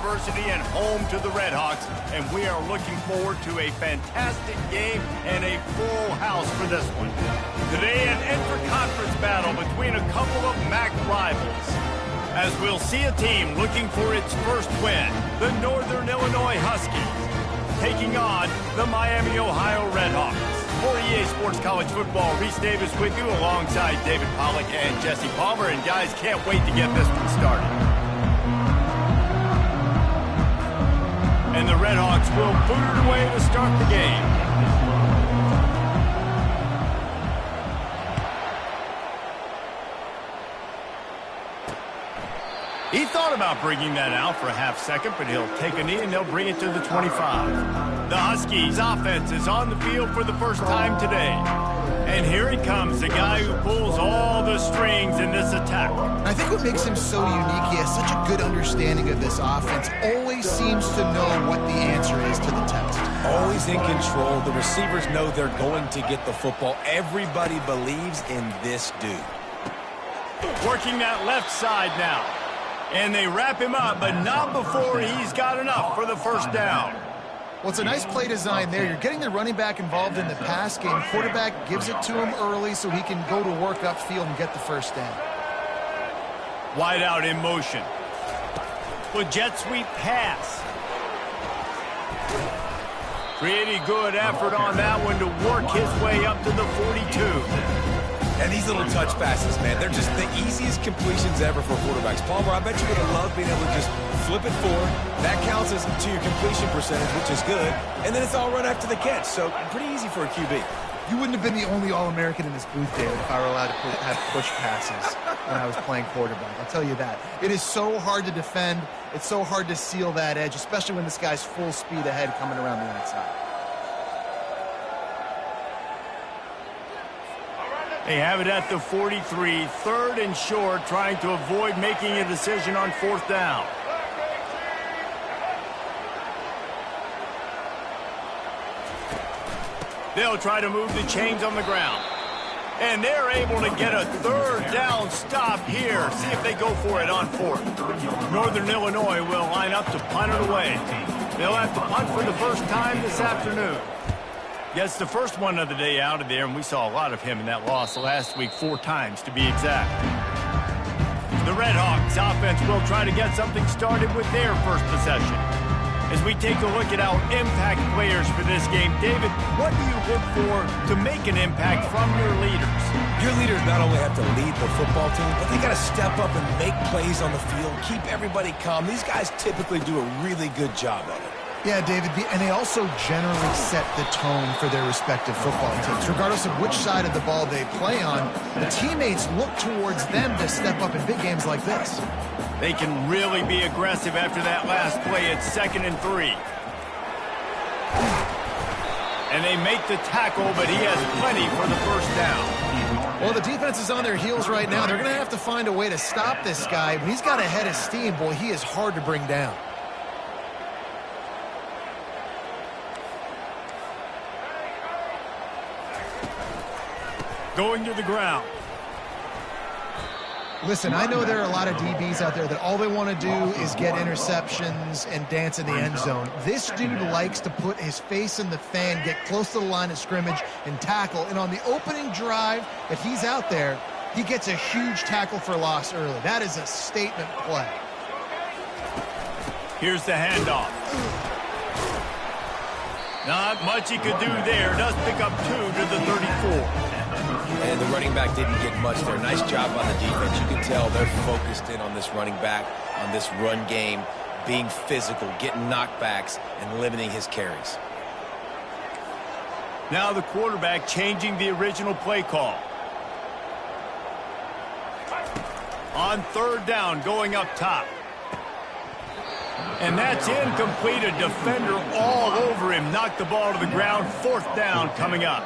University and home to the Redhawks, and we are looking forward to a fantastic game and a full house for this one. Today, an intra-conference battle between a couple of MAC rivals, as we'll see a team looking for its first win, the Northern Illinois Huskies, taking on the Miami, Ohio Redhawks. For EA Sports College Football, Reese Davis with you alongside David Pollack and Jesse Palmer. And guys, can't wait to get this one started. And the Redhawks will boot it away to start the game. He thought about bringing that out for a half second, but he'll take a knee and they'll bring it to the 25. The Huskies offense is on the field for the first time today. And here he comes, the guy who pulls all the strings in this attack. I think what makes him so unique, he has such a good understanding of this offense. Always seems to know what the answer is to the test. Always in control. The receivers know they're going to get the football. Everybody believes in this dude. Working that left side now. And they wrap him up, but not before he's got enough for the first down. Well, it's a nice play design there. You're getting the running back involved in the pass game. Quarterback gives it to him early so he can go to work upfield and get the first down. Wide out in motion. With jet sweep pass. Pretty good effort on that one to work his way up to the 42. And these little touch passes, man, they're just the easiest completions ever for quarterbacks. Palmer, I bet you're going to love being able to just flip it forward. That counts as to your completion percentage, which is good. And then it's all run after the catch, so pretty easy for a QB. You wouldn't have been the only All-American in this booth, David, if I were allowed to have push passes when I was playing quarterback. I'll tell you that. It is so hard to defend. It's so hard to seal that edge, especially when this guy's full speed ahead coming around the outside. They have it at the 43, third and short, trying to avoid making a decision on fourth down. They'll try to move the chains on the ground. And they're able to get a third down stop here. See if they go for it on fourth. Northern Illinois will line up to punt it away. They'll have to punt for the first time this afternoon. Yes, the first one of the day out of there, and we saw a lot of him in that loss last week, 4 times to be exact. The Redhawks offense will try to get something started with their first possession. As we take a look at our impact players for this game, David, what do you look for to make an impact from your leaders? Your leaders not only have to lead the football team, but they got to step up and make plays on the field, keep everybody calm. These guys typically do a really good job of it. Yeah, David, and they also generally set the tone for their respective football teams. Regardless of which side of the ball they play on, the teammates look towards them to step up in big games like this. They can really be aggressive after that last play. It's 2nd and 3. And they make the tackle, but he has plenty for the first down. Well, the defense is on their heels right now. They're going to have to find a way to stop this guy. When he's got a head of steam, boy, he is hard to bring down. Going to the ground. Listen, I know there are a lot of DBs out there that all they want to do is get interceptions and dance in the end zone. This dude likes to put his face in the fan, get close to the line of scrimmage, and tackle. And on the opening drive, if he's out there, he gets a huge tackle for loss early. That is a statement play. Here's the handoff. Not much he could do there. Does pick up 2 to the 34. And the running back didn't get much there. Nice job on the defense. You can tell they're focused in on this running back, on this run game, being physical, getting knockbacks, and limiting his carries. Now the quarterback changing the original play call. On 3rd down, going up top. And that's incomplete. A defender all over him. Knocked the ball to the ground. 4th down coming up.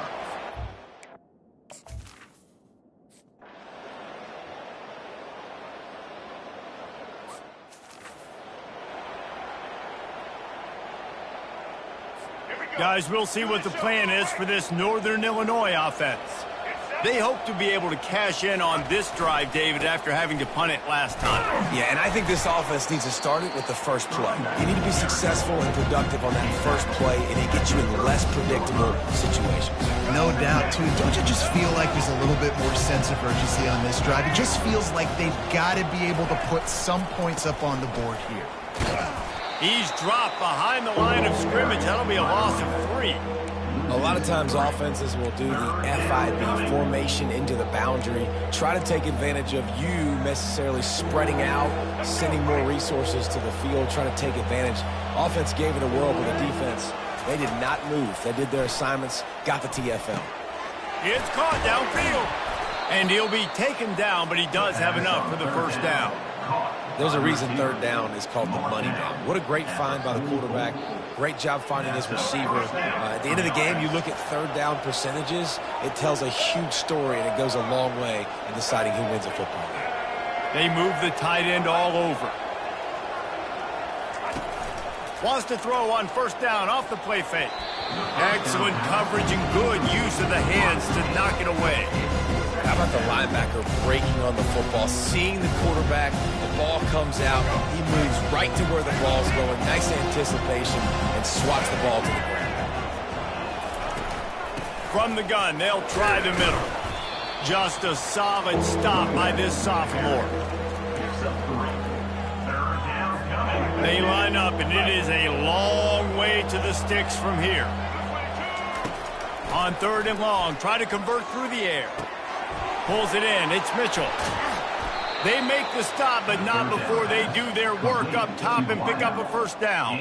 Guys, we'll see what the plan is for this Northern Illinois offense. They hope to be able to cash in on this drive, David, after having to punt it last time. Yeah, and I think this offense needs to start it with the first play. You need to be successful and productive on that first play, and it gets you in less predictable situations. No doubt, too. Don't you just feel like there's a little bit more sense of urgency on this drive? It just feels like they've got to be able to put some points up on the board here. He's dropped behind the line of scrimmage. That'll be a loss of 3. A lot of times offenses will do the FIB, formation into the boundary, try to take advantage of you necessarily spreading out, sending more resources to the field, trying to take advantage. Offense gave it a whirl, but the defense, they did not move. They did their assignments, got the TFL. It's caught downfield. And he'll be taken down, but he does have enough for the first down. There's a reason third down is called the money down. What a great find by the quarterback. Great job finding his receiver. At the end of the game, you look at third down percentages. It tells a huge story, and it goes a long way in deciding who wins a football game. They move the tight end all over. Wants to throw on first down off the play fake. Excellent coverage and good use of the hands to knock it away. How about the linebacker breaking on the football, seeing the quarterback, the ball comes out, he moves right to where the ball's going, nice anticipation, and swats the ball to the ground. From the gun, they'll try the middle. Just a solid stop by this sophomore. They line up, and it is a long way to the sticks from here. On third and long, try to convert through the air. Pulls it in. It's Mitchell. They make the stop, but not before they do their work up top and pick up a first down.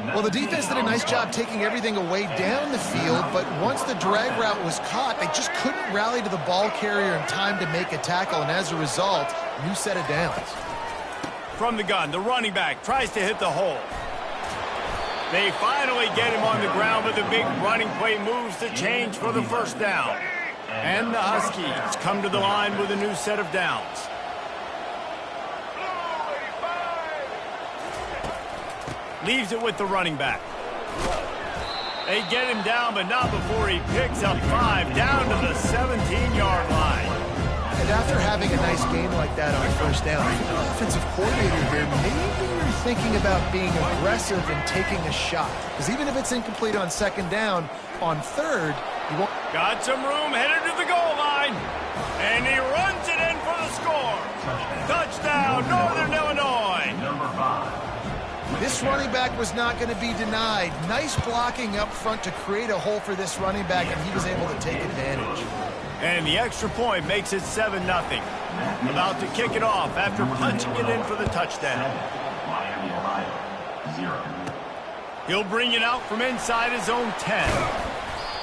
Well, the defense did a nice job taking everything away down the field, but once the drag route was caught, they just couldn't rally to the ball carrier in time to make a tackle, and as a result, new set of downs. From the gun, the running back tries to hit the hole. They finally get him on the ground, but the big running play moves the change for the first down. And the Huskies come to the line with a new set of downs. Leaves it with the running back. They get him down, but not before he picks up 5 down to the 17-yard line. And after having a nice game like that on first down, if you're an offensive coordinator here, maybe you're thinking about being aggressive and taking a shot. Because even if it's incomplete on second down, on third, you won't... Got some room, headed to the goal line. And he runs it in for the score. Touchdown, Northern Illinois. This running back was not going to be denied. Nice blocking up front to create a hole for this running back, and he was able to take advantage. And the extra point makes it 7-0. About to kick it off after punching it in for the touchdown. He'll bring it out from inside his own 10.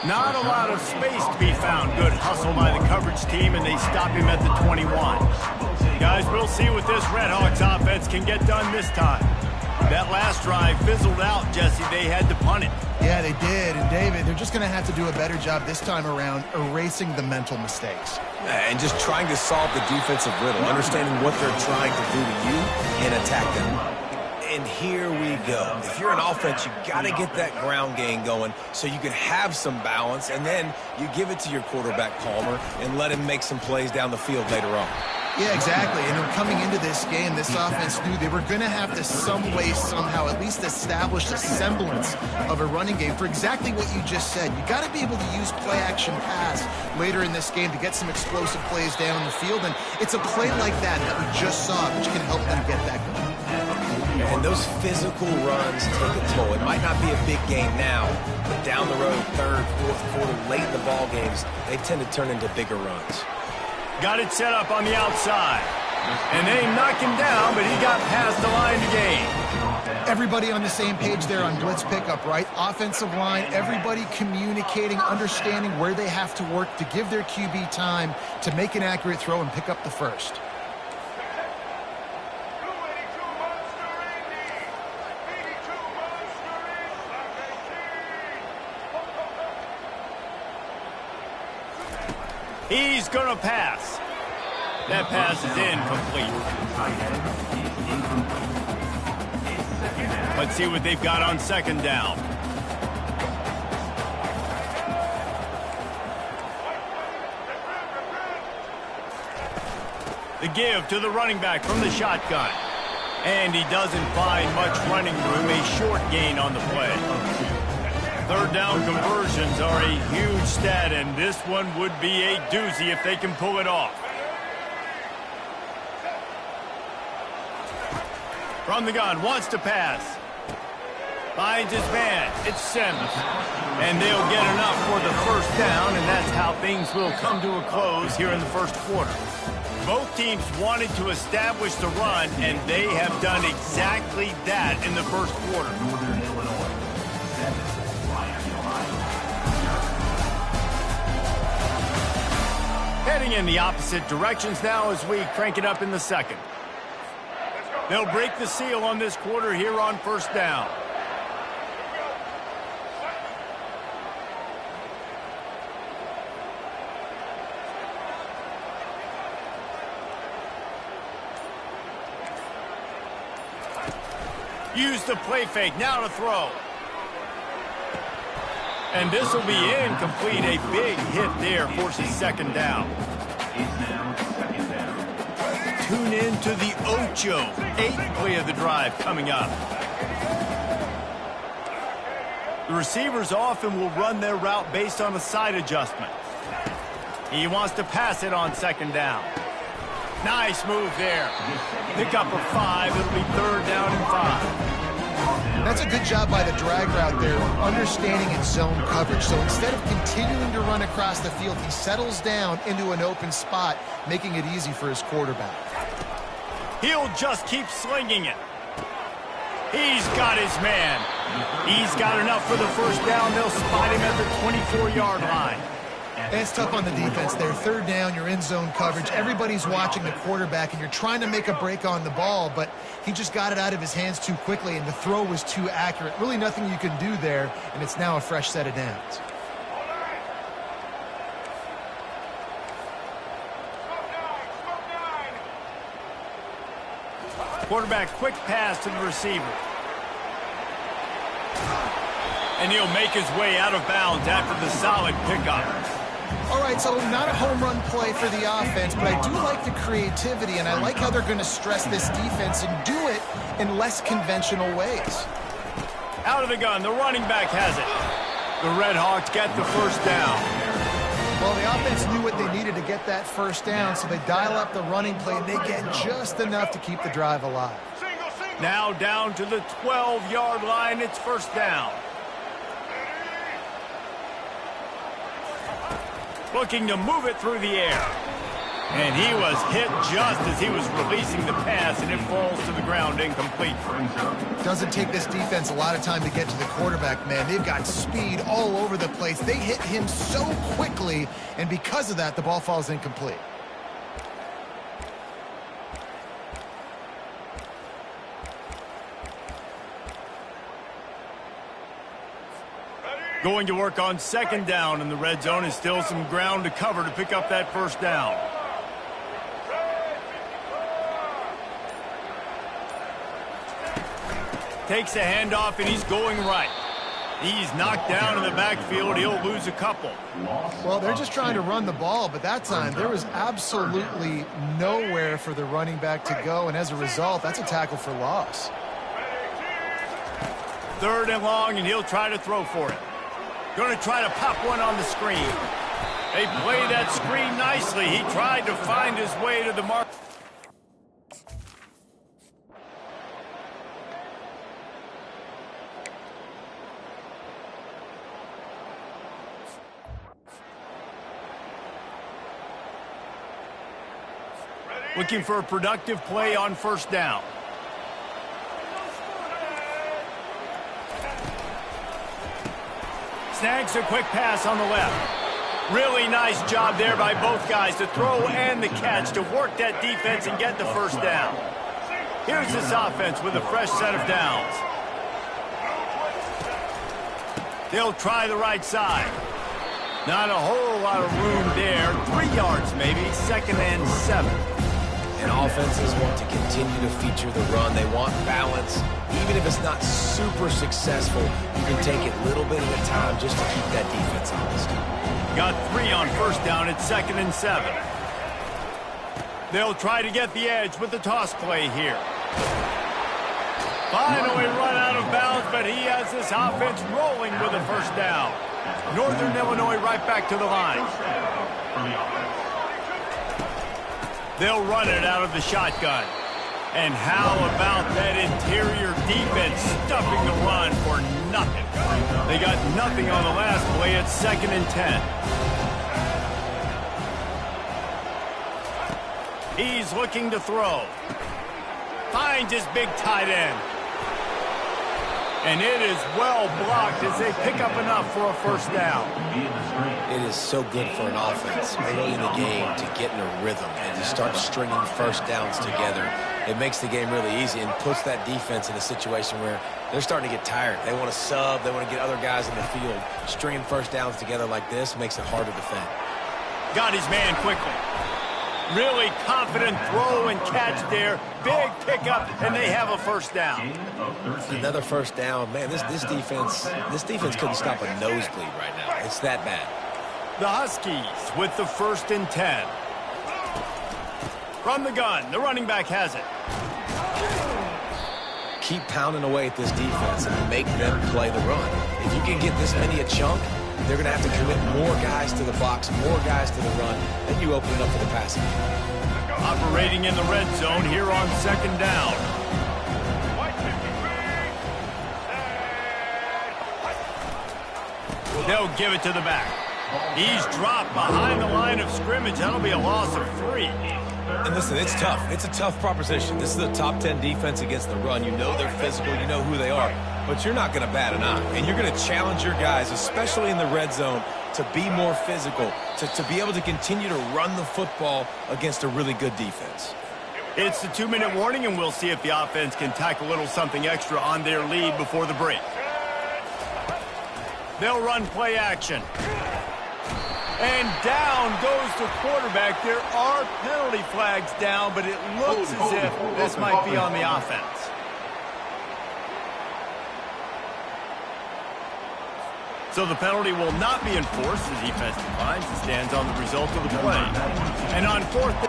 Not a lot of space to be found. Good hustle by the coverage team, and they stop him at the 21. Guys, we'll see what this Redhawks offense can get done this time. That last drive fizzled out, Jesse. They had to punt it. Yeah, they did. And, David, they're just going to have to do a better job this time around erasing the mental mistakes. And just trying to solve the defensive riddle, understanding what they're trying to do to you and attack them. And here we go. If you're an offense, you got to get that ground game going so you can have some balance, and then you give it to your quarterback, Palmer, and let him make some plays down the field later on. Yeah, exactly. And coming into this game, this offense knew they were going to have to some way, somehow, at least establish a semblance of a running game for exactly what you just said. You got to be able to use play-action pass later in this game to get some explosive plays down the field. And it's a play like that we just saw, which can help them get that going. And those physical runs take a toll. It might not be a big game now, but down the road, third, fourth quarter, late in the ball games, they tend to turn into bigger runs. Got it set up on the outside. And they knock him down, but he got past the line to gain. Everybody on the same page there on blitz pickup, right? Offensive line, everybody communicating, understanding where they have to work to give their QB time to make an accurate throw and pick up the first. He's going to pass. That pass is incomplete. Let's see what they've got on second down. The give to the running back from the shotgun. And he doesn't find much running room, a short gain on the play. Third down conversions are a huge stat, and this one would be a doozy if they can pull it off. From the gun, wants to pass. Finds his man. It's Sims. And they'll get enough for the first down, and that's how things will come to a close here in the first quarter. Both teams wanted to establish the run, and they have done exactly that in the first quarter. Heading in the opposite directions now as we crank it up in the second. They'll break the seal on this quarter here on first down. Use the play fake, now to throw. And this will be incomplete. A big hit there forces second down. Tune in to the Ocho. 8th play of the drive coming up. The receivers often will run their route based on a side adjustment. He wants to pass it on second down. Nice move there. Pick up a 5. It'll be third down and 5. That's a good job by the drag route there, understanding its zone coverage. So instead of continuing to run across the field, he settles down into an open spot, making it easy for his quarterback. He'll just keep slinging it. He's got his man. He's got enough for the first down. They'll spot him at the 24-yard line. And it's tough on the defense there. Third down, you're in zone coverage. Everybody's watching the quarterback, and you're trying to make a break on the ball, but he just got it out of his hands too quickly, and the throw was too accurate. Really nothing you can do there, and it's now a fresh set of downs. Quarterback, quick pass to the receiver. And he'll make his way out of bounds after the solid pickup. All right, so not a home run play for the offense, but I do like the creativity, and I like how they're going to stress this defense and do it in less conventional ways. Out of the gun, the running back has it. The Red Hawks get the first down. Well, the offense knew what they needed to get that first down, so they dial up the running play, and they get just enough to keep the drive alive. Now down to the 12-yard line, it's first down. Looking to move it through the air. And he was hit just as he was releasing the pass, and it falls to the ground incomplete. Doesn't take this defense a lot of time to get to the quarterback, man. They've got speed all over the place. They hit him so quickly, and because of that, the ball falls incomplete. Going to work on second down in the red zone, and still some ground to cover to pick up that first down. Takes a handoff, and he's going right. He's knocked down in the backfield. He'll lose a couple. Well, they're just trying to run the ball, but that time there was absolutely nowhere for the running back to go, and as a result, that's a tackle for loss. Third and long, and he'll try to throw for it. Going to try to pop one on the screen. They play that screen nicely. He tried to find his way to the mark. Looking for a productive play on first down. Snags a quick pass on the left. Really nice job there by both guys to throw and the catch to work that defense and get the first down. Here's this offense with a fresh set of downs. They'll try the right side. Not a whole lot of room there. 3 yards maybe, second and 7. And offenses want to continue to feature the run. They want balance. Even if it's not super successful, you can take it little bit at a time just to keep that defense honest. Got 3 on first down at second and 7. They'll try to get the edge with the toss play here. Finally run out of bounds, but he has this offense rolling with a first down. Northern Illinois right back to the line. They'll run it out of the shotgun. And how about that interior defense stuffing the run for nothing? They got nothing on the last play. It's 2nd and 10. He's looking to throw. Finds his big tight end. And it is well blocked as they pick up enough for a first down. It is so good for an offense early in the game to get in a rhythm and to start stringing first downs together. It makes the game really easy and puts that defense in a situation where they're starting to get tired. They want to sub. They want to get other guys in the field. Stringing first downs together like this makes it hard to defend. Got his man quickly. Really confident throw and catch there. Big pickup, and they have a first down. Another first down. Man, this defense couldn't stop a nosebleed right now. It's that bad. The Huskies with the 1st and 10. From the gun, the running back has it. Keep pounding away at this defense and make them play the run. If you can get this many a chunk, they're going to have to commit more guys to the box, more guys to the run, and you open it up for the passing. Operating in the red zone here on 2nd down. They'll give it to the back. He's dropped behind the line of scrimmage. That'll be a loss of 3. And listen, it's tough. It's a tough proposition. This is a top 10 defense against the run. You know they're physical. You know who they are. But you're not going to bat an eye. And you're going to challenge your guys, especially in the red zone, to be more physical, to be able to continue to run the football against a really good defense. It's the 2-minute warning, and we'll see if the offense can tack a little something extra on their lead before the break. They'll run play action. And down goes the quarterback. There are penalty flags down, but it looks as if this might be on the offense. So the penalty will not be enforced. The defense declines and stands on the result of the play. And on 4th...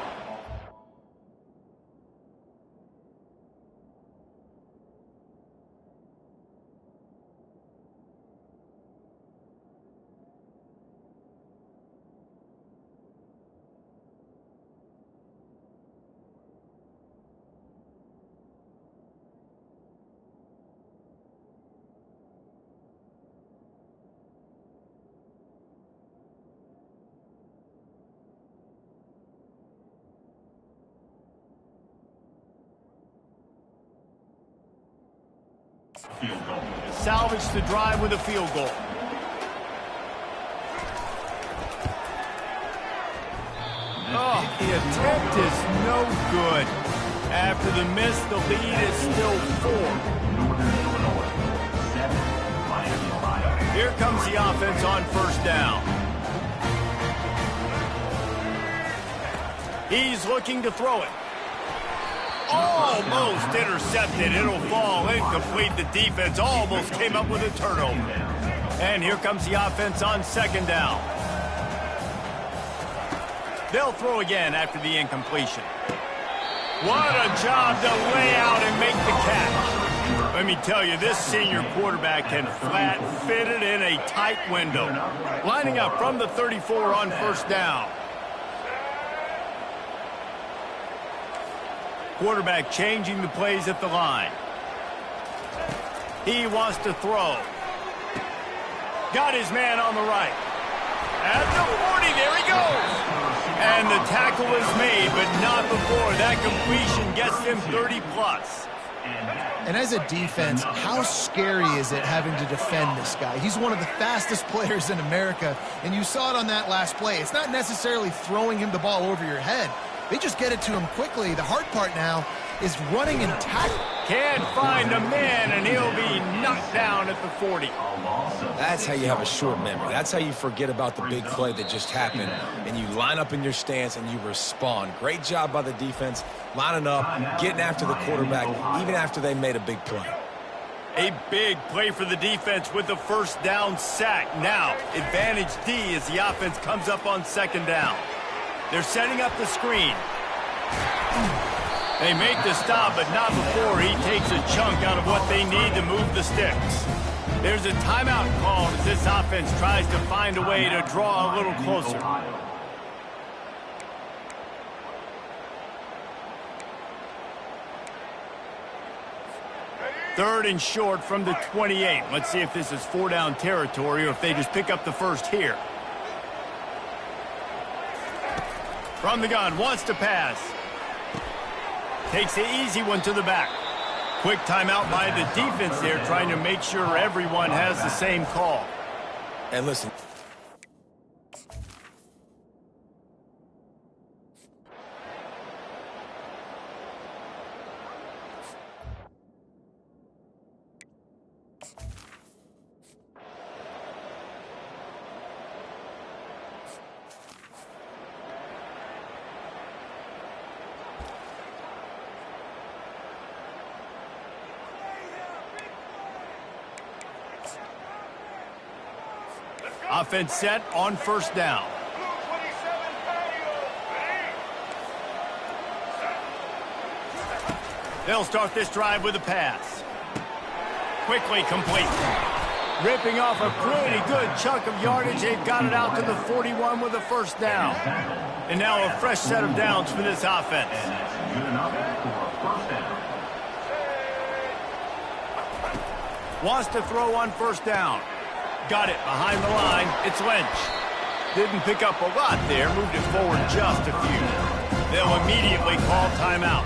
Salvage the drive with a field goal. Oh, the attempt is no good. After the miss, the lead is still 4. Here comes the offense on 1st down. He's looking to throw it. Almost intercepted. It'll fall incomplete. The defense almost came up with a turnover. And here comes the offense on 2nd down. They'll throw again after the incompletion. What a job to lay out and make the catch. Let me tell you, this senior quarterback can flat fit it in a tight window. Lining up from the 34 on 1st down. Quarterback changing the plays at the line. He wants to throw. Got his man on the right. At the 40, there he goes. And the tackle is made, but not before. That completion gets them 30+. And as a defense, how scary is it having to defend this guy? He's one of the fastest players in America, and you saw it on that last play. It's not necessarily throwing him the ball over your head. They just get it to him quickly. The hard part now is running and tackling. Can't find a man, and he'll be knocked down at the 40. That's how you have a short memory. That's how you forget about the big play that just happened, and you line up in your stance and you respond. Great job by the defense, lining up, getting after the quarterback, even after they made a big play. A big play for the defense with the 1st down sack. Now, advantage D as the offense comes up on 2nd down. They're setting up the screen. They make the stop, but not before he takes a chunk out of what they need to move the sticks. There's a timeout called as this offense tries to find a way to draw a little closer. Third and short from the 28. Let's see if this is 4-down territory or if they just pick up the first here. From the gun, wants to pass. Takes the easy one to the back. Quick timeout by the defense there, trying to make sure everyone has the same call. And listen. Offense set on first down. They'll start this drive with a pass. Quickly complete. Ripping off a pretty good chunk of yardage. They've got it out to the 41 with a first down. And now a fresh set of downs for this offense. Wants to throw on first down. Got it behind the line. It's Lynch. Didn't pick up a lot there. Moved it forward just a few. They'll immediately call timeout.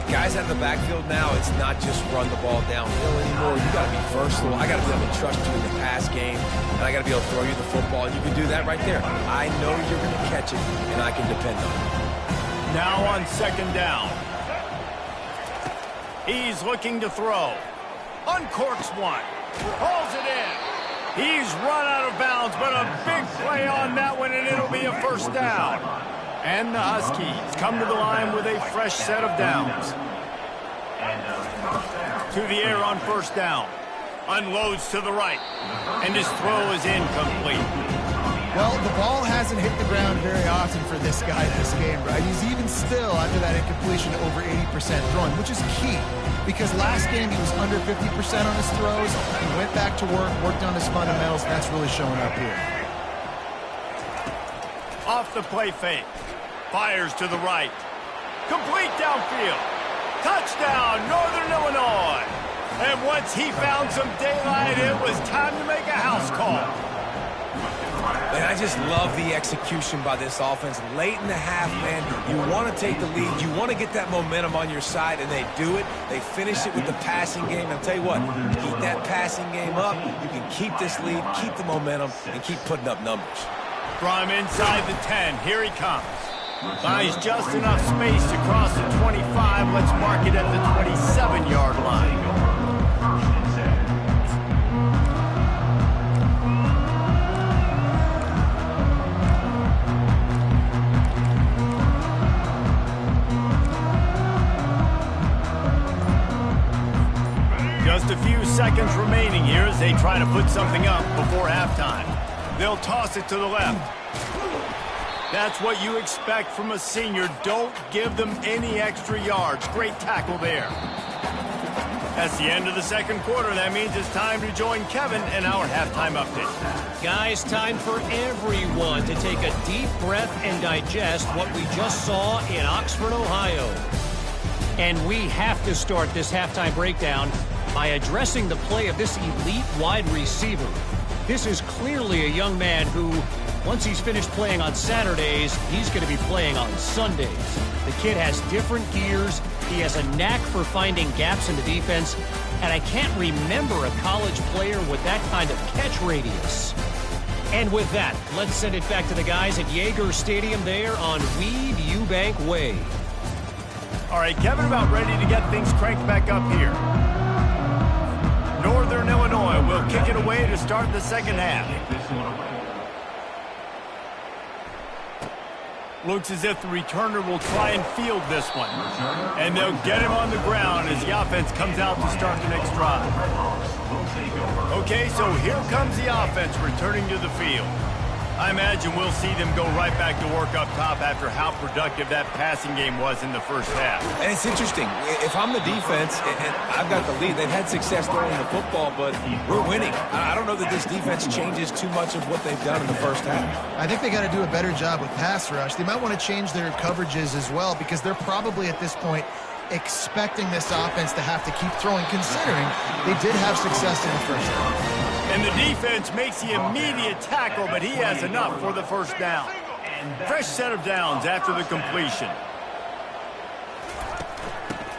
Guys out of the backfield now, it's not just run the ball downhill anymore. You got to be versatile. I got to be able to trust you in the pass game, and I got to be able to throw you the football. And you can do that right there. I know you're going to catch it, and I can depend on it. Now on second down. He's looking to throw. Uncorks one. Hauls it in. He's run out of bounds, but a big play on that one, and it'll be a first down. And the Huskies come to the line with a fresh set of downs. To the air on first down. Unloads to the right. And his throw is incomplete. Well, the ball hasn't hit the ground very often for this guy this game, right? He's even still, after that incompletion, over 80% throwing, which is key. Because last game he was under 50% on his throws. He went back to work, worked on his fundamentals, and that's really showing up here. Off the play fake. Fires to the right. Complete downfield. Touchdown, Northern Illinois. And once he found some daylight, it was time to make a house call. And I just love the execution by this offense. Late in the half, man, you want to take the lead. You want to get that momentum on your side, and they do it. They finish it with the passing game. I'll tell you what, keep that passing game up. You can keep this lead, keep the momentum, and keep putting up numbers. From inside the 10, here he comes. Buys just enough space to cross the 25. Let's mark it at the 27-yard line. Just a few seconds remaining here as they try to put something up before halftime. They'll toss it to the left. That's what you expect from a senior. Don't give them any extra yards. Great tackle there. That's the end of the second quarter. That means it's time to join Kevin in our halftime update. Guys, time for everyone to take a deep breath and digest what we just saw in Oxford, Ohio. And we have to start this halftime breakdown by addressing the play of this elite wide receiver. This is clearly a young man who, once he's finished playing on Saturdays, he's going to be playing on Sundays. The kid has different gears. He has a knack for finding gaps in the defense. And I can't remember a college player with that kind of catch radius. And with that, let's send it back to the guys at Yager Stadium there on Weed Eubank Way. All right, Kevin, about ready to get things cranked back up here. Northern Illinois will kick it away to start the second half. Looks as if the returner will try and field this one. And they'll get him on the ground as the offense comes out to start the next drive. Okay, so here comes the offense returning to the field. I imagine we'll see them go right back to work up top after how productive that passing game was in the first half. And it's interesting. If I'm the defense and I've got the lead, they've had success throwing the football, but we're winning. I don't know that this defense changes too much of what they've done in the first half. I think they got to do a better job with pass rush. They might want to change their coverages as well because they're probably at this point expecting this offense to have to keep throwing, considering they did have success in the first half. And the defense makes the immediate tackle, but he has enough for the first down. Fresh set of downs after the completion.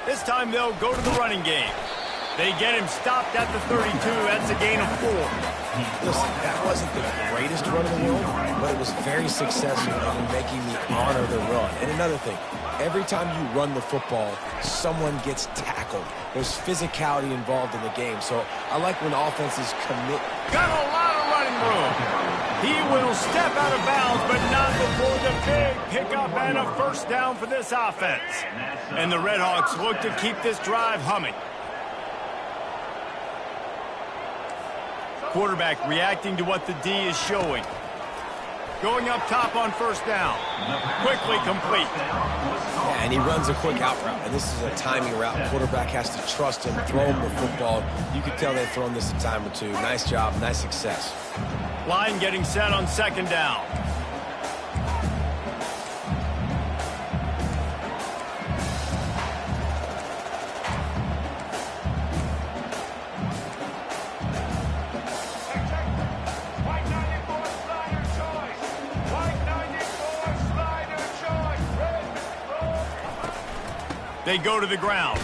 This time they'll go to the running game. They get him stopped at the 32. That's a gain of 4. Listen, that wasn't the greatest run in the world, but it was very successful in making me honor the run. And another thing, every time you run the football, someone gets tackled. There's physicality involved in the game, so I like when offenses commit. Got a lot of running room. He will step out of bounds, but not before the big pickup and a first down for this offense. And the Redhawks look to keep this drive humming. Quarterback reacting to what the D is showing. Going up top on first down. Quickly complete. Yeah, and he runs a quick out route, and this is a timing route. Quarterback has to trust him, throw him the football. You can tell they've thrown this a time or two. Nice job, nice success. Line getting set on second down. They go to the ground.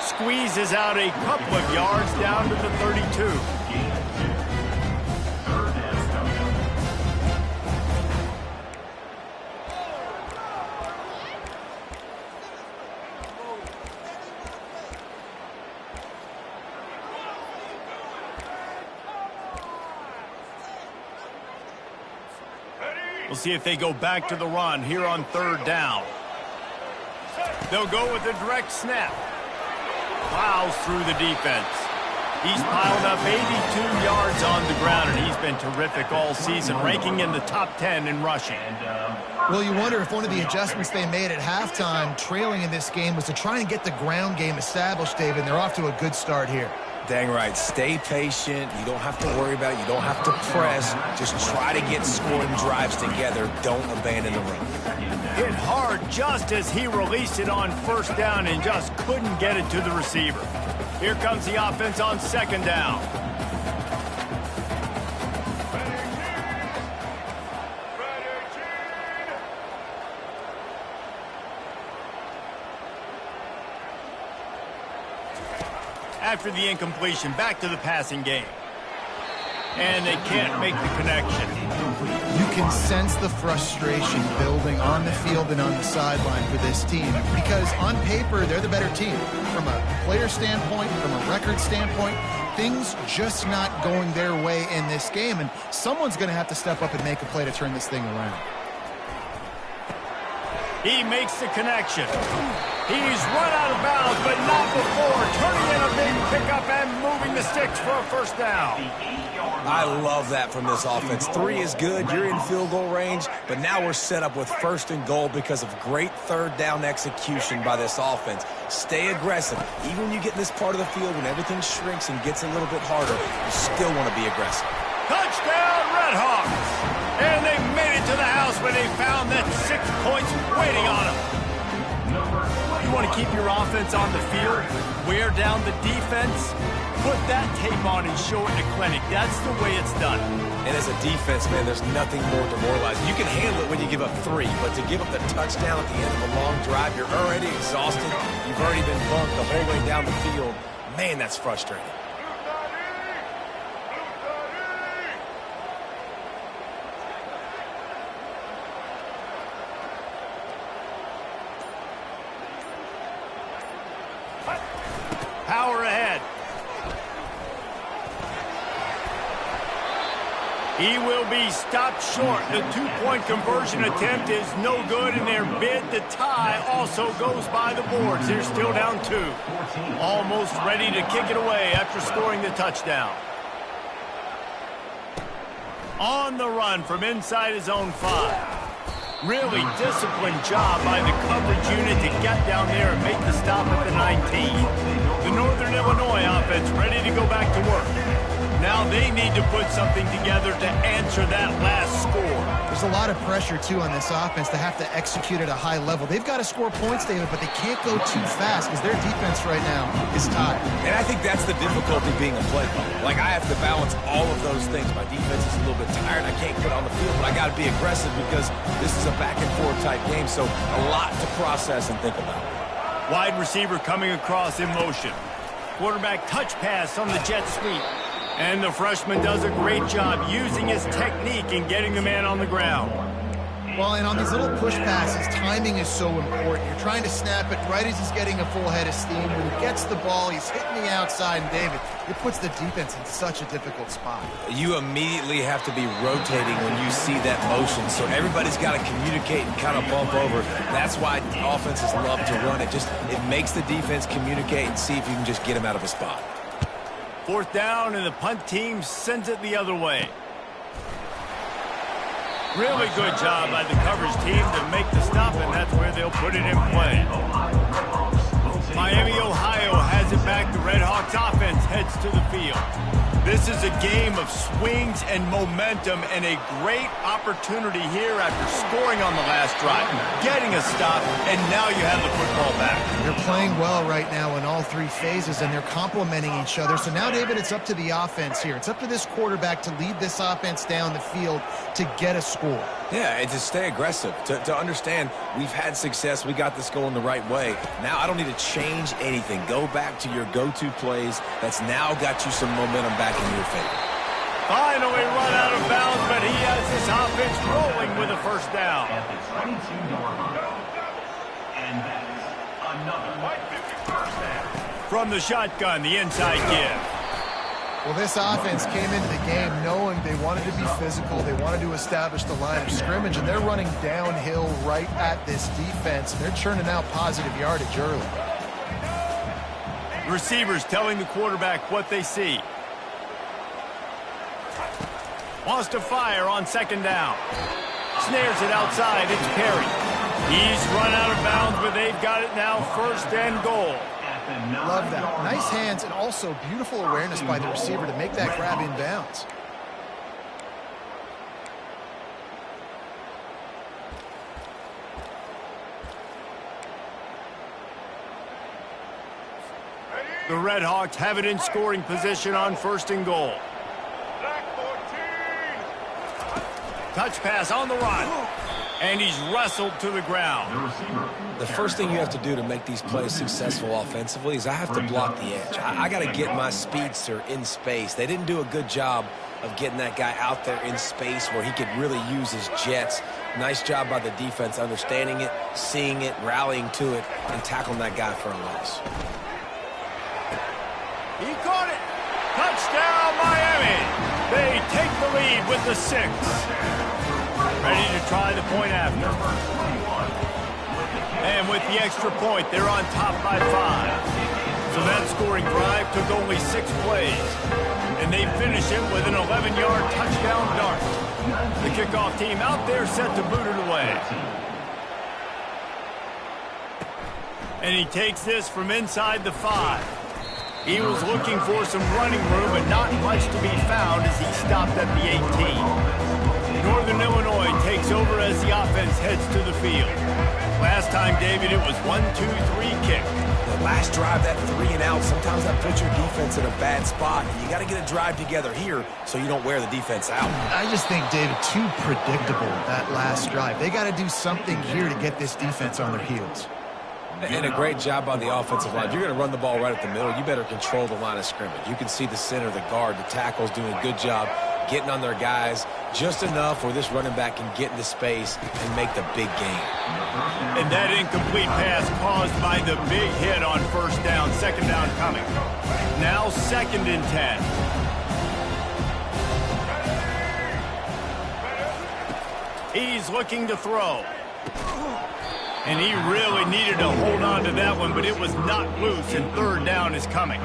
Squeezes out a couple of yards down to the 32. We'll see if they go back to the run here on third down. They'll go with a direct snap. Plows through the defense. He's piled up 82 yards on the ground, and he's been terrific all season, ranking in the top 10 in rushing. Well, you wonder if one of the adjustments they made at halftime, trailing in this game, was to try and get the ground game established, David, and they're off to a good start here. Dang right. Stay patient. You don't have to worry about it. You don't have to press. Just try to get scoring drives together. Don't abandon the run. Hit hard just as he released it on first down and just couldn't get it to the receiver. Here comes the offense on second down. After the incompletion, back to the passing game. And they can't make the connection. You can sense the frustration building on the field and on the sideline for this team because on paper, they're the better team. From a player standpoint, from a record standpoint, things just not going their way in this game, and someone's going to have to step up and make a play to turn this thing around. He makes the connection. He's run out of bounds, but not before turning in a big pickup and moving the sticks for a first down. I love that from this offense. 3 is good. You're in field goal range, but now we're set up with first and goal because of great third down execution by this offense. Stay aggressive. Even when you get in this part of the field, when everything shrinks and gets a little bit harder, you still want to be aggressive. Touchdown, Redhawks! And they made it to the house when they found that 6 points waiting on them. You want to keep your offense on the field, wear down the defense, put that tape on and show it in a clinic. That's the way it's done. And as a defense, man, there's nothing more demoralizing. You can handle it when you give up 3, but to give up the touchdown at the end of a long drive, you're already exhausted. You've already been bumped the whole way down the field. Man, that's frustrating. Power ahead. He will be stopped short. The 2-point conversion attempt is no good, and their bid to tie also goes by the boards. They're still down 2. Almost ready to kick it away after scoring the touchdown. On the run from inside his own 5. Really disciplined job by the coverage unit to get down there and make the stop at the 19. The Northern Illinois offense ready to go back to work. Now they need to put something together to answer that last score. There's a lot of pressure, too, on this offense to have to execute at a high level. They've got to score points, David, but they can't go too fast because their defense right now is tired. And I think that's the difficulty being a play caller. Like, I have to balance all of those things. My defense is a little bit tired. I can't get on the field, but I got to be aggressive because this is a back-and-forth type game, so a lot to process and think about. Wide receiver coming across in motion. Quarterback touch pass on the jet sweep. And the freshman does a great job using his technique and getting the man on the ground. Well, and on these little push passes, timing is so important. You're trying to snap it right as he's getting a full head of steam. When he gets the ball, he's hitting the outside, and David, it puts the defense in such a difficult spot. You immediately have to be rotating when you see that motion, so everybody's got to communicate and kind of bump over. That's why offenses love to run it. It makes the defense communicate and see if you can just get him out of a spot. 4th down, and the punt team sends it the other way. Really good job by the coverage team to make the stop, and that's where they'll put it in play. Miami, Ohio has it back. The Red Hawks offense heads to the field. This is a game of swings and momentum, and a great opportunity here after scoring on the last drive, getting a stop, and now you have the football back. They're playing well right now in all 3 phases, and they're complementing each other. So now, David, it's up to the offense here. It's up to this quarterback to lead this offense down the field to get a score. Yeah, and to stay aggressive, to understand we've had success, we got this going the right way. Now I don't need to change anything. Go back to your go-to plays. That's now got you some momentum back in your favor. Finally run out of bounds, but he has his offense rolling with a first down. From the shotgun, the inside give. Well, this offense came into the game knowing they wanted to be physical. They wanted to establish the line of scrimmage, and they're running downhill right at this defense. And they're churning out positive yardage early. Receivers telling the quarterback what they see. Wants to fire on 2nd down. Snares it outside. It's Perry. He's run out of bounds, but they've got it now 1st and goal. Love that. Nice hands and also beautiful awareness by the receiver to make that grab in bounds. The Red Hawks have it in scoring position on 1st and goal. Touch pass on the run. And he's wrestled to the ground. The first thing you have to do to make these plays successful offensively is I have to block the edge. I got to get my speedster in space. They didn't do a good job of getting that guy out there in space where he could really use his jets. Nice job by the defense understanding it, seeing it, rallying to it, and tackling that guy for a loss. He caught it. Touchdown, Miami. They take the lead with the 6. Ready to try the point after. And with the extra point, they're on top by 5. So that scoring drive took only 6 plays. And they finish it with an 11-yard touchdown dart. The kickoff team out there set to boot it away. And he takes this from inside the 5. He was looking for some running room, but not much to be found as he stopped at the 18. Northern Illinois takes over as the offense heads to the field. Last time, David, it was 1-2-3 kick. The last drive, that 3 and out, sometimes that puts your defense in a bad spot. And you got to get a drive together here so you don't wear the defense out. I just think, David, too predictable, that last drive. They got to do something here to get this defense on their heels. And a great job by the offensive line. You're going to run the ball right at the middle. You better control the line of scrimmage. You can see the center, the guard, the tackle's doing a good job getting on their guys just enough where this running back can get into space and make the big game. And that incomplete pass caused by the big hit on 1st down, 2nd down coming. Now 2nd and 10. He's looking to throw. And he really needed to hold on to that one, but it was not loose, and 3rd down is coming.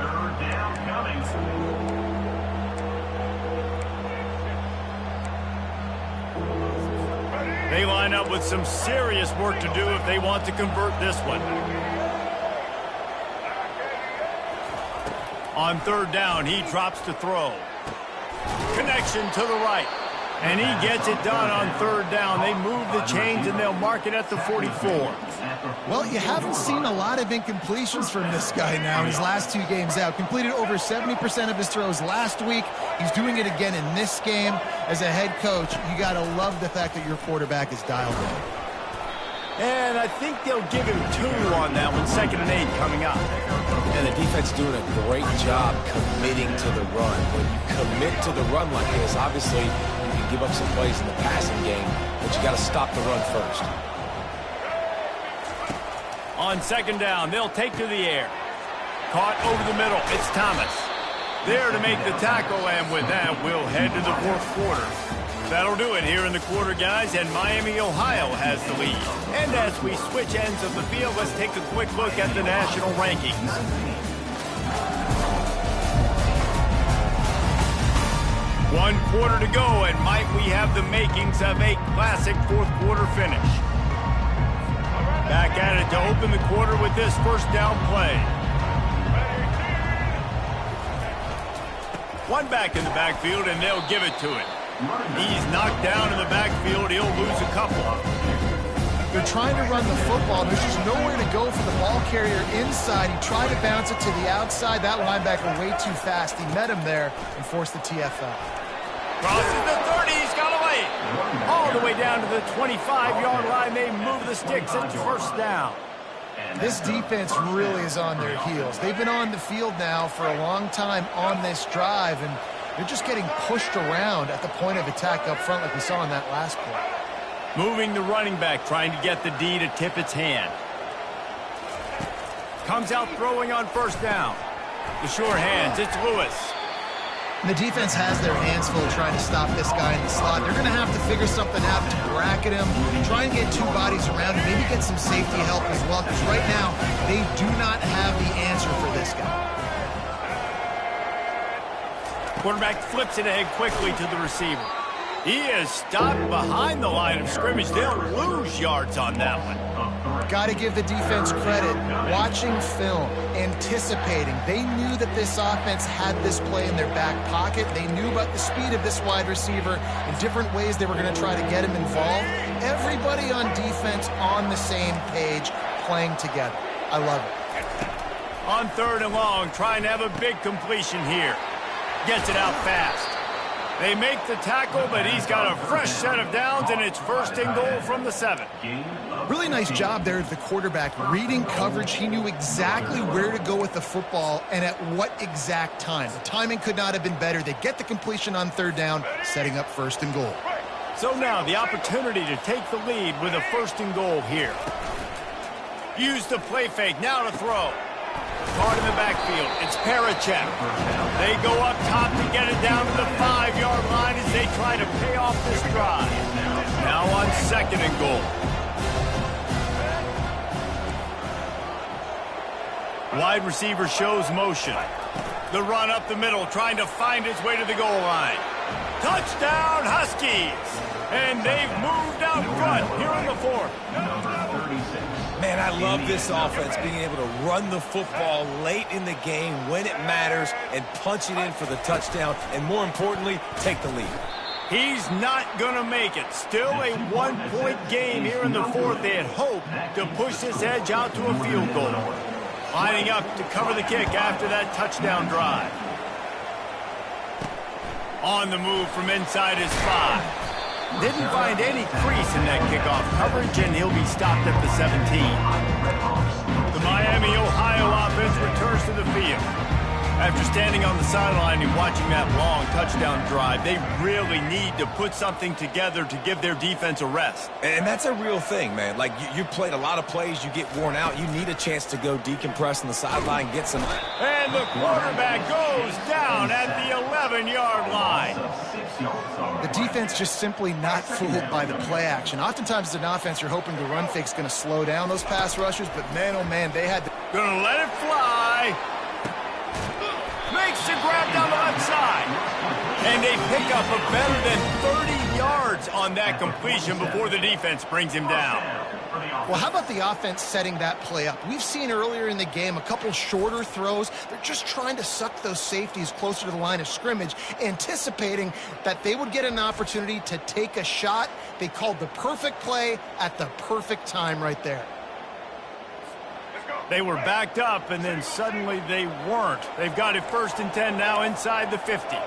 They line up with some serious work to do if they want to convert this one. On third down, he drops to throw. Connection to the right. And he gets it done on third down. They move the chains, and they'll mark it at the 44. Well, you haven't seen a lot of incompletions from this guy now in his last 2 games out. Completed over 70% of his throws last week. He's doing it again in this game. As a head coach, you got to love the fact that your quarterback is dialed in. And I think they'll give him 2 on that one. 2nd and 8 coming up. And the defense doing a great job committing to the run. When you commit to the run like this, obviously you can give up some plays in the passing game, but you got to stop the run first. On 2nd down, they'll take to the air. Caught over the middle. It's Thomas. There to make the tackle, and with that, we'll head to the 4th quarter. That'll do it here in the quarter, guys, and Miami, Ohio has the lead. And as we switch ends of the field, let's take a quick look at the national rankings. One quarter to go, and might we have the makings of a classic 4th quarter finish. Back at it to open the quarter with this first down play. One back in the backfield, and they'll give it to it. He's knocked down in the backfield. He'll lose a couple. They're trying to run the football. There's just nowhere to go for the ball carrier inside. He tried to bounce it to the outside. That linebacker way too fast. He met him there and forced the TFL. Crosses the 30. He's got away. All the way down to the 25-yard line. They move the sticks. It's first down. This defense really is on their heels. They've been on the field now for a long time on this drive, and they're just getting pushed around at the point of attack up front like we saw in that last play. Moving the running back, trying to get the D to tip its hand. Comes out throwing on first down. The sure hands, it's Lewis. And the defense has their hands full trying to stop this guy in the slot. They're going to have to figure something out to bracket him, try and get 2 bodies around him, maybe get some safety help as well, because right now they do not have the answer for this guy. Quarterback flips it ahead quickly to the receiver. He is stopped behind the line of scrimmage. They'll lose yards on that one. Got to give the defense credit. Watching film, anticipating. They knew that this offense had this play in their back pocket. They knew about the speed of this wide receiver in different ways they were going to try to get him involved. Everybody on defense on the same page, playing together. I love it. On 3rd and long, trying to have a big completion here. Gets it out fast. They make the tackle, but he's got a fresh set of downs, and it's 1st and goal from the 7. Really nice job there at the quarterback. Reading coverage, he knew exactly where to go with the football and at what exact time. The timing could not have been better. They get the completion on 3rd down, setting up 1st and goal. So now the opportunity to take the lead with a 1st and goal here. Use the play fake, now to throw. Caught in the backfield. It's Parachek. They go up top to get it down to the 5-yard line as they try to pay off this drive. Now on 2nd and goal. Wide receiver shows motion. The run up the middle, trying to find his way to the goal line. Touchdown, Huskies! And they've moved out front here in the 4th. Man, I love this offense, being able to run the football late in the game when it matters and punch it in for the touchdown, and more importantly, take the lead. He's not going to make it. Still a 1-point game here in the 4th. They had hoped to push this edge out to a field goal. Lining up to cover the kick after that touchdown drive. On the move from inside his 5. Didn't find any crease in that kickoff coverage, and he'll be stopped at the 17. The Miami, Ohio offense returns to the field. After standing on the sideline and watching that long touchdown drive, they really need to put something together to give their defense a rest. And that's a real thing, man. Like, you played a lot of plays, you get worn out. You need a chance to go decompress on the sideline, get some... And the quarterback goes down at the 11-yard line. The defense just simply not fooled by the play action. Oftentimes as an offense, you're hoping the run fake's going to slow down those pass rushers, but man, oh man, they had... Gonna let it fly. Makes the grab down the left side. And they pick up a better than 30 yards on that completion before the defense brings him down. Well, how about the offense setting that play up? We've seen earlier in the game a couple shorter throws. They're just trying to suck those safeties closer to the line of scrimmage, anticipating that they would get an opportunity to take a shot. They called the perfect play at the perfect time right there. They were backed up, and then suddenly they weren't. They've got it 1st and 10 now inside the 50.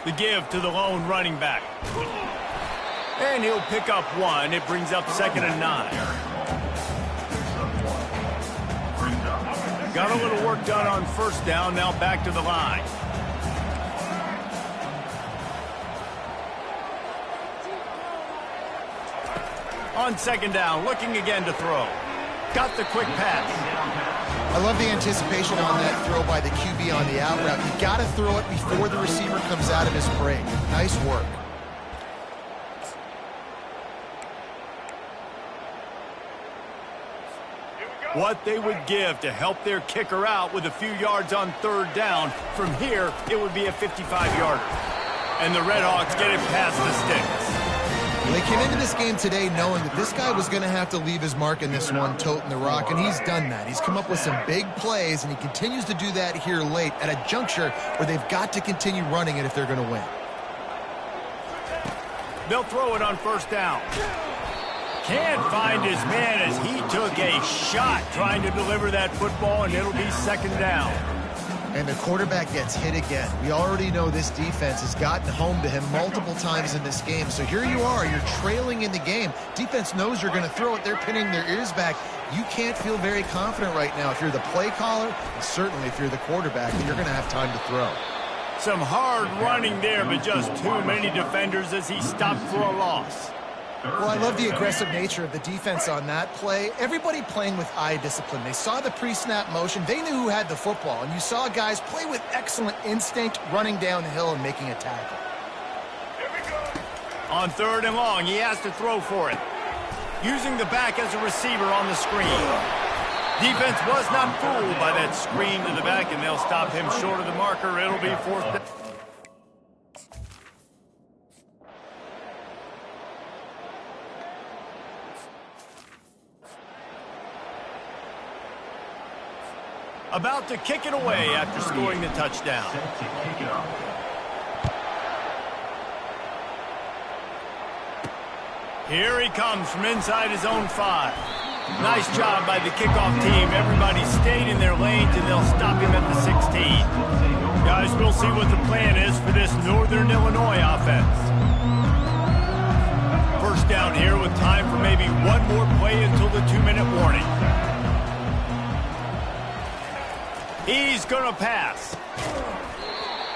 The give to the lone running back. And he'll pick up 1. It brings up 2nd and 9. Got a little work done on 1st down, now back to the line. On 2nd down, looking again to throw. Got the quick pass. I love the anticipation on that throw by the QB on the out route. You got to throw it before the receiver comes out of his break. Nice work. What they would give to help their kicker out with a few yards on 3rd down. From here, it would be a 55-yarder. And the Redhawks get it past the sticks. They came into this game today knowing that this guy was going to have to leave his mark in this one, toting the rock, and he's done that. He's come up with some big plays, and he continues to do that here late at a juncture where they've got to continue running it if they're going to win. They'll throw it on 1st down. Can't find his man as he took a shot trying to deliver that football, and it'll be 2nd down. And the quarterback gets hit again. We already know this defense has gotten home to him multiple times in this game. So here you are, you're trailing in the game. Defense knows you're going to throw it. They're pinning their ears back. You can't feel very confident right now if you're the play caller, and certainly if you're the quarterback, that you're going to have time to throw. Some hard running there, but just too many defenders as he stopped for a loss. Well, I love the aggressive nature of the defense on that play. Everybody playing with eye discipline. They saw the pre-snap motion. They knew who had the football. And you saw guys play with excellent instinct, running down the hill and making a tackle. On 3rd and long, he has to throw for it. Using the back as a receiver on the screen. Defense was not fooled by that screen to the back, and they'll stop him short of the marker. It'll be 4th down. About to kick it away after scoring the touchdown. Here he comes from inside his own 5. Nice job by the kickoff team. Everybody stayed in their lanes, and they'll stop him at the 16. Guys, we'll see what the plan is for this Northern Illinois offense. 1st down here with time for maybe one more play until the 2-minute warning. He's going to pass.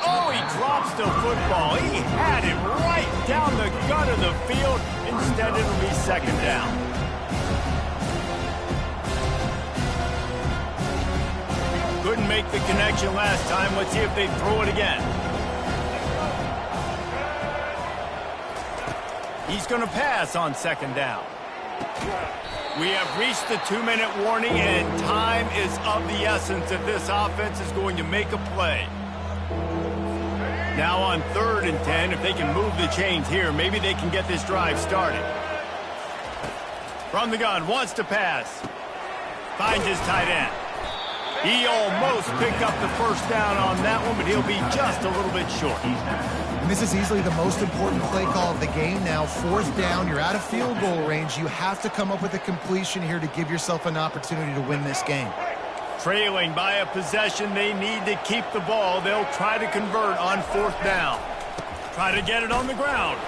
Oh, he drops the football. He had it right down the gut of the field. Instead, it'll be 2nd down. Couldn't make the connection last time. Let's see if they throw it again. He's going to pass on 2nd down. We have reached the 2-minute warning, and time is of the essence if this offense is going to make a play. Now on 3rd and 10, if they can move the chains here, maybe they can get this drive started. From the gun, wants to pass. Finds his tight end. He almost picked up the 1st down on that one, but he'll be just a little bit short. And this is easily the most important play call of the game now. 4th down, you're out of field goal range. You have to come up with a completion here to give yourself an opportunity to win this game. Trailing by a possession, they need to keep the ball. They'll try to convert on 4th down. Try to get it on the ground.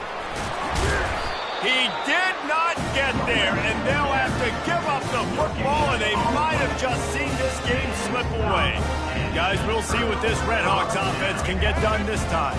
He did not get there, and they'll have to give up the football, and they might have just seen this game slip away. Guys, we'll see what this Redhawks offense can get done this time.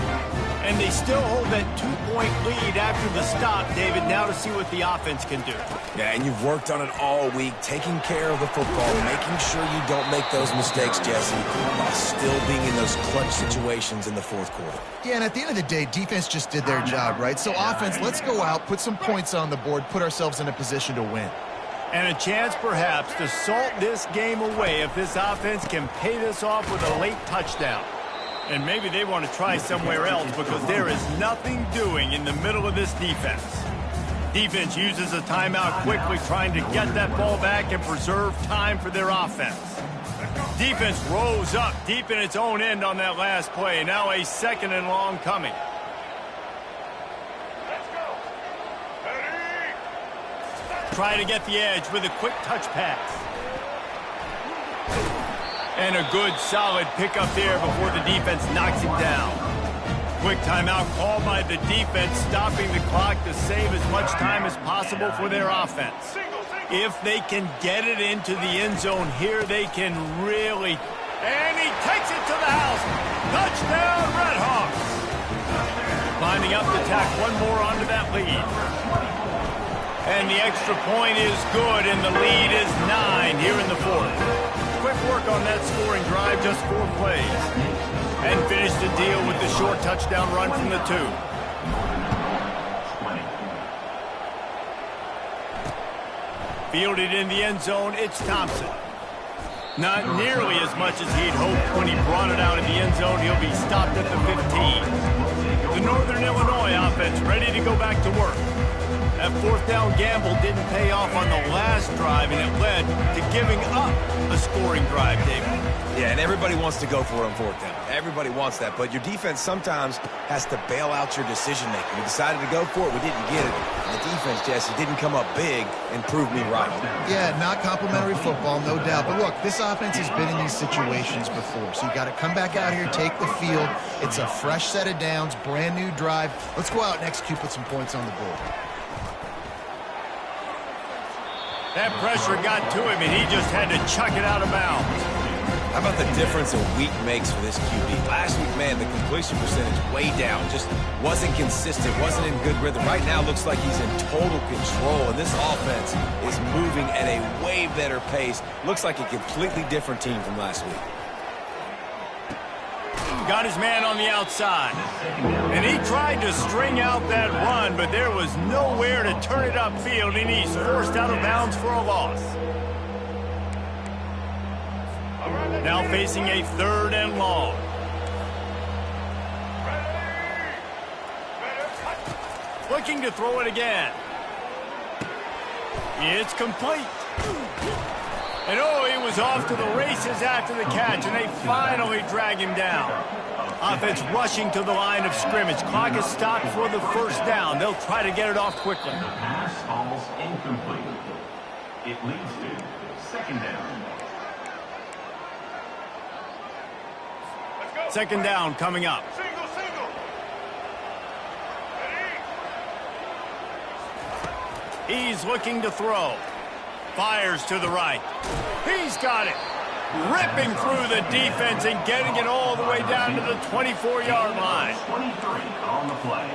And they still hold that 2-point lead after the stop, David, now to see what the offense can do. Yeah, and you've worked on it all week, taking care of the football, making sure you don't make those mistakes, Jesse, while still being in those clutch situations in the 4th quarter. Yeah, and at the end of the day, defense just did their job, right? So offense, let's go out, put some points on the board, put ourselves in a position to win. And a chance, perhaps, to salt this game away if this offense can pay this off with a late touchdown. And maybe they want to try somewhere else because there is nothing doing in the middle of this defense. Defense uses a timeout quickly, trying to get that ball back and preserve time for their offense. Defense rose up deep in its own end on that last play. Now a 2nd and long coming. Try to get the edge with a quick touch pass. And a good, solid pickup there before the defense knocks him down. Quick timeout called by the defense, stopping the clock to save as much time as possible for their offense. If they can get it into the end zone here, they can really... And he takes it to the house. Touchdown, Redhawks. Lining up to tack one more onto that lead. And the extra point is good, and the lead is 9 here in the 4th. Quick work on that scoring drive, just 4 plays. And finished the deal with the short touchdown run from the 2. Fielded in the end zone, it's Thompson. Not nearly as much as he'd hoped when he brought it out of the end zone. He'll be stopped at the 15. The Northern Illinois offense ready to go back to work. That 4th down gamble didn't pay off on the last drive, and it led to giving up a scoring drive, David. Yeah, and everybody wants to go for it on 4th down. Everybody wants that, but your defense sometimes has to bail out your decision-making. We decided to go for it. We didn't get it. And the defense, Jesse, didn't come up big and prove me right. Yeah, not complimentary football, no doubt. But look, this offense has been in these situations before, so you got to come back out here, take the field. It's a fresh set of downs, brand new drive. Let's go out and execute, put some points on the board. That pressure got to him, and he just had to chuck it out of bounds. How about the difference a week makes for this QB? Last week, man, the completion percentage way down. Just wasn't consistent, wasn't in good rhythm. Right now, looks like he's in total control, and this offense is moving at a way better pace. Looks like a completely different team from last week. Got his man on the outside. And he tried to string out that run, but there was nowhere to turn it upfield, and he's forced out of bounds for a loss. Now facing a 3rd and long. Looking to throw it again. It's complete. And oh, he was off to the races after the catch, and they finally drag him down. Offense rushing to the line of scrimmage. Clock is stopped for the 1st down. They'll try to get it off quickly. The pass falls incomplete. It leads to 2nd down. 2nd down coming up. He's looking to throw. Fires to the right. He's got it. Ripping through the defense and getting it all the way down to the 24-yard line. 23 on the play.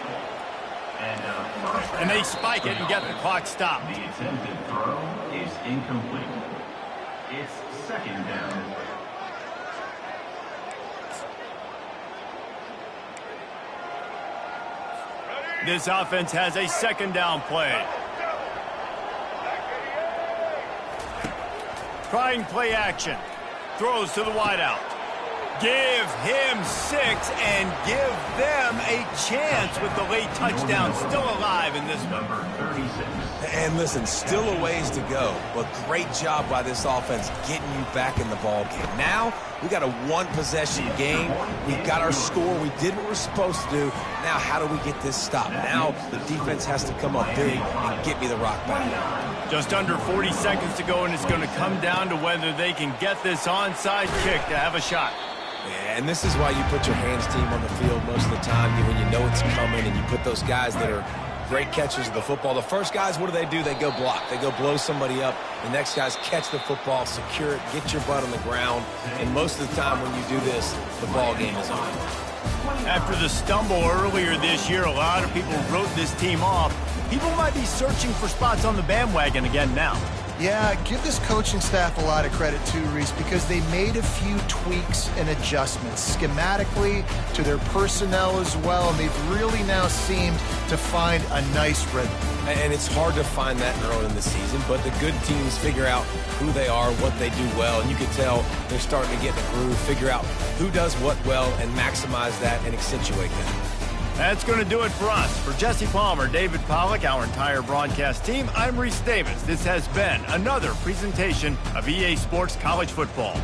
And they spike it and get the clock stopped. The attempted throw is incomplete. It's 2nd down. This offense has a 2nd down play. Trying play action. Throws to the wideout. Give him 6 and give them a chance with the late touchdown. Still alive in this one. Number 36. And listen, still a ways to go, but great job by this offense getting you back in the ball game. Now, we got a 1-possession game. We got our score. We did what we're supposed to do. Now, how do we get this stopped? Now, the defense has to come up big and get me the rock back. Just under 40 seconds to go, and it's going to come down to whether they can get this onside kick to have a shot. Yeah, and this is why you put your hands team on the field most of the time when you know it's coming, and you put those guys that are great catchers of the football. The first guys, what do? They go block. They go blow somebody up. The next guys catch the football, secure it, get your butt on the ground. And most of the time when you do this, the ball game is on. After the stumble earlier this year, a lot of people wrote this team off. People might be searching for spots on the bandwagon again now. Yeah, give this coaching staff a lot of credit too, Reese, because they made a few tweaks and adjustments schematically to their personnel as well, and they've really now seemed to find a nice rhythm. And it's hard to find that early in the season, but the good teams figure out who they are, what they do well, and you can tell they're starting to get in the groove, figure out who does what well, and maximize that and accentuate that. That's going to do it for us. For Jesse Palmer, David Pollack, our entire broadcast team, I'm Reese Davis. This has been another presentation of EA Sports College Football.